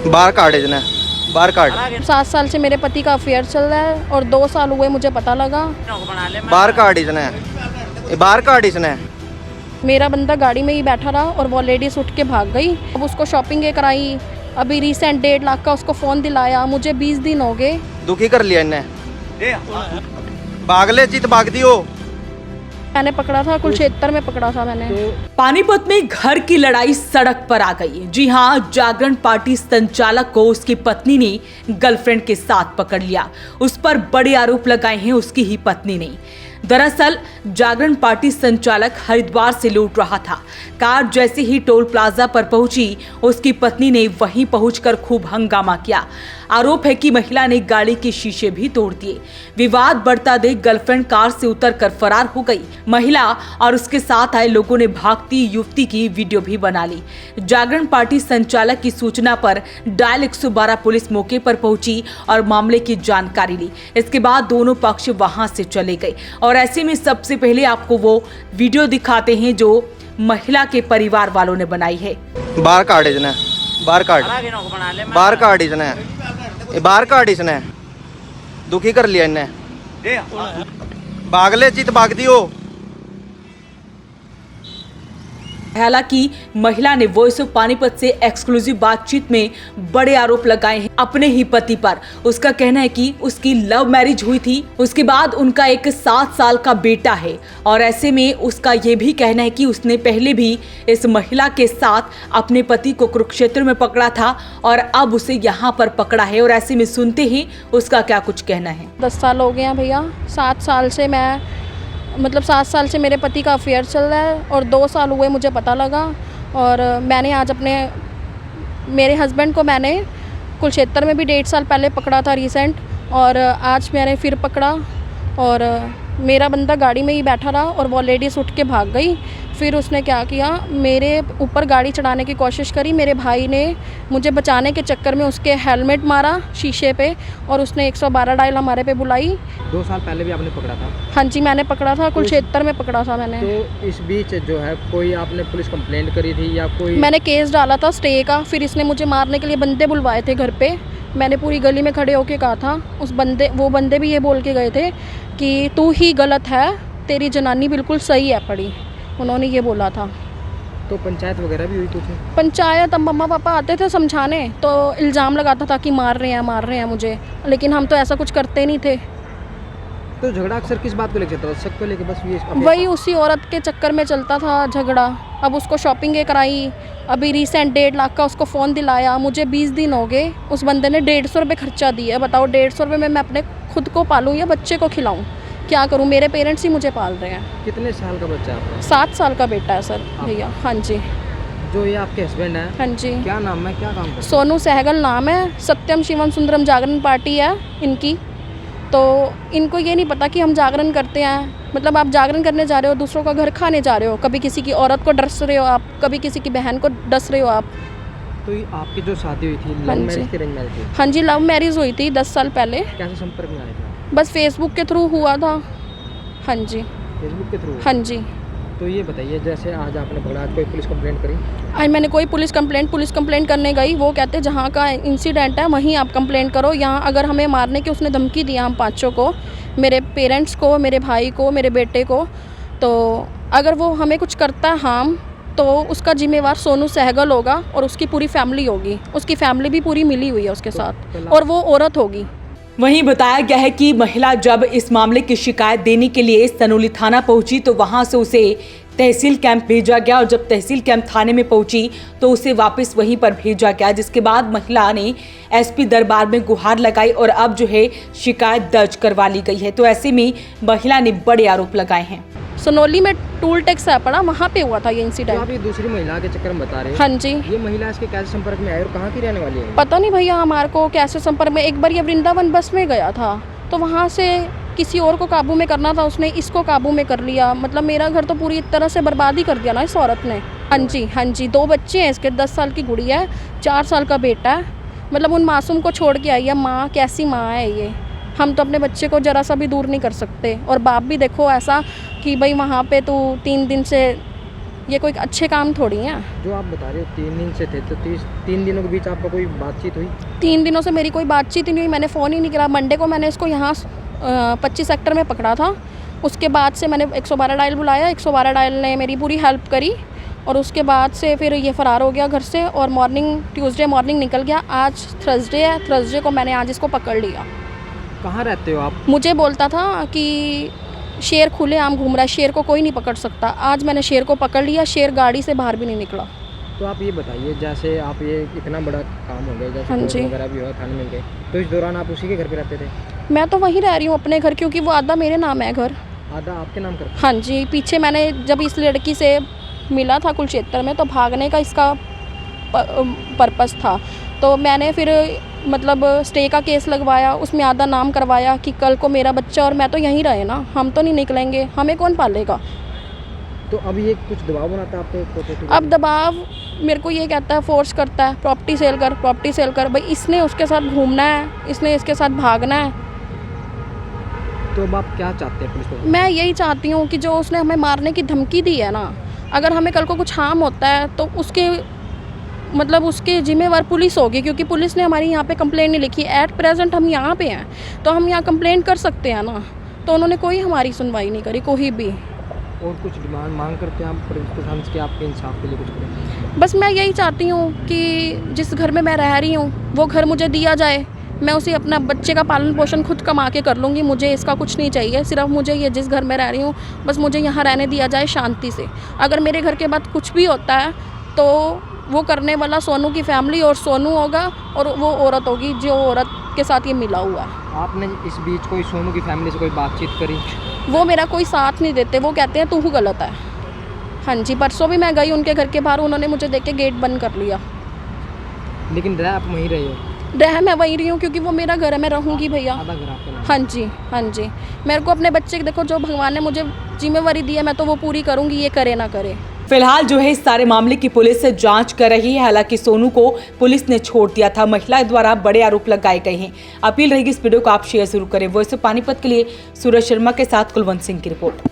बाहर काट इसने, बाहर काट। 7 साल से मेरे पति का अफेयर चल रहा है और 2 साल हुए मुझे पता लगा। बाहर काट इसने, बाहर काट इसने। मेरा बंदा गाड़ी में ही बैठा रहा और वो लेडीज उठ के भाग गई। अब उसको शॉपिंग कराई, अभी रिसेंट 1.5 लाख का उसको फ़ोन दिलाया। मुझे 20 दिन हो गए। दुखी कर लिया इन्हें। भाग ले चित भाग दियो। मैंने पकड़ा था, कुरुक्षेत्र में पकड़ा था मैंने। पानीपत में घर की लड़ाई सड़क पर आ गई। जी हां, जागरण पार्टी संचालक को उसकी पत्नी ने गर्लफ्रेंड के साथ पकड़ लिया। उस पर बड़े आरोप लगाए हैं उसकी ही पत्नी ने। दरअसल जागरण पार्टी संचालक हरिद्वार से लौट रहा था। कार जैसे ही टोल प्लाजा पर पहुंची, उसकी पत्नी ने वहीं पहुंचकर खूब हंगामा किया। आरोप है कि महिला ने गाड़ी के शीशे भी तोड़ दिए। विवाद बढ़ता देख गर्लफ्रेंड कार से उतरकर फरार हो गई। महिला और उसके साथ आए लोगों ने भागती युवती की वीडियो भी बना ली। जागरण पार्टी संचालक की सूचना पर डायल 112 पुलिस मौके पर पहुंची और मामले की जानकारी ली। इसके बाद दोनों पक्ष वहां से चले गए और ऐसे में सबसे पहले आपको वो वीडियो दिखाते हैं जो महिला के परिवार वालों ने बनाई है। बाहर काट इसने, बाहर काट, बाहर काट इसने, बाहर काट इसने। दुखी कर लिया इन्हें। भाग ले चित भाग दियो। हालांकि महिला ने वॉइस ऑफ पानीपत से एक्सक्लूसिव बातचीत में बड़े आरोप लगाए हैं अपने ही पति पर। उसका कहना है कि उसकी लव मैरिज हुई थी, उसके बाद उनका एक 7 साल का बेटा है और ऐसे में उसका ये भी कहना है कि उसने पहले भी इस महिला के साथ अपने पति को कुरुक्षेत्र में पकड़ा था और अब उसे यहाँ पर पकड़ा है। और ऐसे में सुनते हैं उसका क्या कुछ कहना है। 10 साल हो गए हैं भैया। 7 साल से 7 साल से मेरे पति का अफेयर चल रहा है और 2 साल हुए मुझे पता लगा। और मैंने आज मेरे हस्बैंड को मैंने कुरुक्षेत्र में भी 1.5 साल पहले पकड़ा था रिसेंट, और आज मैंने फिर पकड़ा। और मेरा बंदा गाड़ी में ही बैठा रहा और वो लेडीज़ उठ के भाग गई। फिर उसने क्या किया, मेरे ऊपर गाड़ी चढ़ाने की कोशिश करी। मेरे भाई ने मुझे बचाने के चक्कर में उसके हेलमेट मारा शीशे पे और उसने 112 डायल हमारे पे बुलाई। 2 साल पहले भी आपने पकड़ा था? हाँ जी, मैंने पकड़ा था, कुरुक्षेत्र में पकड़ा था मैंने। तो इस बीच जो है कोई आपने पुलिस कंप्लेंट करी थी या कोई? मैंने केस डाला था स्टे का। फिर इसने मुझे मारने के लिए बंदे बुलवाए थे घर पे। मैंने पूरी गली में खड़े होके कहा था, वो बंदे भी ये बोल के गए थे कि तू ही गलत है, तेरी जनानी बिल्कुल सही है पड़ी। उन्होंने ये बोला था। तो पंचायत वगैरह भी हुई कुछ? पंचायत, अब मम्मा पापा आते थे समझाने तो इल्ज़ाम लगाता था कि मार रहे हैं मुझे, लेकिन हम तो ऐसा कुछ करते नहीं थे। तो झगड़ा अक्सर किस बात को लेकर चलता था? शक को लेकर? बस ये वही उसी औरत के चक्कर में चलता था झगड़ा। अब उसको शॉपिंग कराई, अभी रिसेंट 1.5 लाख का उसको फ़ोन दिलाया। मुझे 20 दिन हो गए। उस बंदे ने 150 रुपये खर्चा दिया। बताओ 150 रुपये में मैं अपने खुद को पालूँ या बच्चे को खिलाऊँ? क्या करूँ? मेरे पेरेंट्स ही मुझे पाल रहे हैं। कितने साल का बच्चा है आपका? 7 साल का बेटा है सर भैया। हाँ जी। जो ये आपके हस्बैंड हैं? हाँ जी। क्या नाम है, क्या काम करते हैं? सोनू सहगल नाम है। सत्यम शिवम सुंदरम जागरण पार्टी है इनकी। तो इनको ये नहीं पता कि हम जागरण करते हैं। आप जागरण करने जा रहे हो, दूसरों का घर खाने जा रहे हो। कभी किसी की औरत को डस रहे हो आप, कभी किसी की बहन को डस रहे हो आप। तो ये आपकी जो शादी हुई थी, लव मैरिज थी, अरेंज मैरिज थी? हाँ जी, लव मैरिज हुई थी 10 साल पहले। कैसे संपर्क में आए थे? बस फेसबुक के थ्रू हुआ था। हाँ जी। फेसबुक के थ्रू? हाँ जी। तो ये बताइए, जैसे आज आपने पकड़ा, आज कोई पुलिस कंप्लेंट करी? आज मैंने कोई पुलिस कंप्लेंट करने गई। वो कहते जहाँ का इंसिडेंट है वहीं आप कंप्लेंट करो। यहाँ अगर हमें मारने की उसने धमकी दिया, हम पाँचों को, मेरे पेरेंट्स को, मेरे भाई को, मेरे बेटे को, तो अगर वो हमें कुछ करता है हार्म तो उसका जिम्मेवार सोनू सहगल होगा और उसकी पूरी फैमिली होगी। उसकी फैमिली भी पूरी मिली हुई है उसके साथ और वो औरत होगी। वहीं बताया गया है कि महिला जब इस मामले की शिकायत देने के लिए सनोली थाना पहुंची तो वहां से उसे तहसील कैंप भेजा गया और जब तहसील कैंप थाने में पहुंची तो उसे वापस वहीं पर भेजा गया, जिसके बाद महिला ने एसपी दरबार में गुहार लगाई और अब जो है शिकायत दर्ज करवा ली गई है। तो ऐसे में महिला ने बड़े आरोप लगाए हैं। सनोली में टूल टैक्स है पड़ा, वहाँ पे हुआ था ये इंसिडेंट। तो आप ये दूसरी महिला के चक्कर में बता रहे हैं? हाँ जी। ये महिला इसके कैसे संपर्क में आई और कहाँ की रहने वाली है? पता नहीं भैया हमारे को कैसे संपर्क में। एक बार ये वृंदावन बस में गया था तो वहाँ से किसी और को काबू में करना था, उसने इसको काबू में कर लिया। मेरा घर तो पूरी तरह से बर्बाद ही कर दिया ना इस औरत ने। हाँ जी। 2 बच्चे हैं इसके, 10 साल की गुड़िया है, 4 साल का बेटा है। उन मासूम को छोड़ के आई है। माँ कैसी माँ है ये? हम तो अपने बच्चे को ज़रा सा भी दूर नहीं कर सकते। और बाप भी देखो ऐसा कि भाई वहाँ पे तू 3 दिन से ये कोई अच्छे काम थोड़ी हैं। जो आप बता रहे हो 3 दिन से थे, तो 3 दिनों के बीच आपका कोई बातचीत हुई? 3 दिनों से मेरी कोई बातचीत ही नहीं हुई, मैंने फ़ोन ही नहीं करा। मंडे को मैंने इसको यहाँ 25 सेक्टर में पकड़ा था। उसके बाद से मैंने 112 डायल बुलाया, 112 डायल ने मेरी पूरी हेल्प करी और उसके बाद से फिर ये फ़रार हो गया घर से और ट्यूसडे मॉर्निंग निकल गया। आज थर्सडे है, थर्सडे को मैंने आज इसको पकड़ लिया। कहाँ रहते हो आप? मुझे बोलता था कि शेर खुले आम घूम रहा है, शेर को कोई नहीं पकड़ सकता। आज मैंने शेर को पकड़ लिया, शेर गाड़ी से बाहर भी नहीं निकला। तो आप ये बताइए, जैसे आप ये इतना बड़ा काम हो गया, जैसे हाँ कोर्ट जी। वगैरह भी हुआ, थाने में गए, तो इस दौरान आप उसी के घर पे रहते थे? मैं तो वहीं रह रही हूँ अपने घर, क्योंकि वो आधा मेरे नाम है घर। आधा आपके नाम करते? हाँ जी, पीछे मैंने जब इस लड़की से मिला था कुरुक्षेत्र में, तो भागने का इसका पर्पस था। तो मैंने फिर मतलब स्टे का केस लगवाया, उसमें आधा नाम करवाया कि कल को मेरा बच्चा और मैं तो यहीं रहे ना, हम तो नहीं निकलेंगे, हमें कौन पालेगा। तो अब ये कुछ दबाव बनाता है आपको प्रॉपर्टी? अब दबाव मेरे को ये कहता है, फोर्स करता है, प्रॉपर्टी सेल कर, प्रॉपर्टी सेल कर। भाई इसने उसके साथ घूमना है, इसने इसके साथ भागना है। तो अब आप क्या चाहते हैं पुलिस को? मैं यही चाहती हूँ कि जो उसने हमें मारने की धमकी दी है ना, अगर हमें कल को कुछ हार्म होता है तो उसके मतलब उसके जिम्मेवार पुलिस होगी, क्योंकि पुलिस ने हमारी यहाँ पे कंप्लेंट नहीं लिखी। एट प्रेजेंट हम यहाँ पे हैं तो हम यहाँ कंप्लेंट कर सकते हैं ना, तो उन्होंने कोई हमारी सुनवाई नहीं करी, कोई भी। और कुछ डिमांड मांग करते हैं आप पुलिस प्रशासन से कि आपके इंसाफ के लिए कुछ करें? बस मैं यही चाहती हूँ कि जिस घर में मैं रह रही हूँ वो घर मुझे दिया जाए, मैं उसे अपना बच्चे का पालन पोषण खुद कमा के कर लूँगी। मुझे इसका कुछ नहीं चाहिए, सिर्फ मुझे ये जिस घर में रह रही हूँ बस मुझे यहाँ रहने दिया जाए शांति से। अगर मेरे घर के बाद कुछ भी होता है तो वो करने वाला सोनू की फैमिली और सोनू होगा, और वो औरत होगी जो औरत के साथ ये मिला हुआ है। आपने इस बीच कोई सोनू की फैमिली से कोई बातचीत करी? वो मेरा कोई साथ नहीं देते, वो कहते हैं तू गलत है। हाँ जी, परसों भी मैं गई उनके घर के बाहर, उन्होंने मुझे देख के गेट बंद कर लिया। लेकिन रह आप वहीं रहे हो? रह मैं वहीं रही हूँ क्योंकि वो मेरा घर है, मैं रहूँगी भैया। आधा घर आपका नाम? हाँ जी, हाँ जी। मेरे को अपने बच्चे देखो, जो भगवान ने मुझे जिम्मेवारी दी है मैं तो वो पूरी करूँगी, ये करे ना करे। फिलहाल जो है इस सारे मामले की पुलिस से जांच कर रही है। हालांकि सोनू को पुलिस ने छोड़ दिया था, महिला द्वारा बड़े आरोप लगाए गए हैं। अपील रहेगी इस वीडियो को आप शेयर जरूर करें। वॉइस ऑफ पानीपत के लिए सूरज शर्मा के साथ कुलवंत सिंह की रिपोर्ट।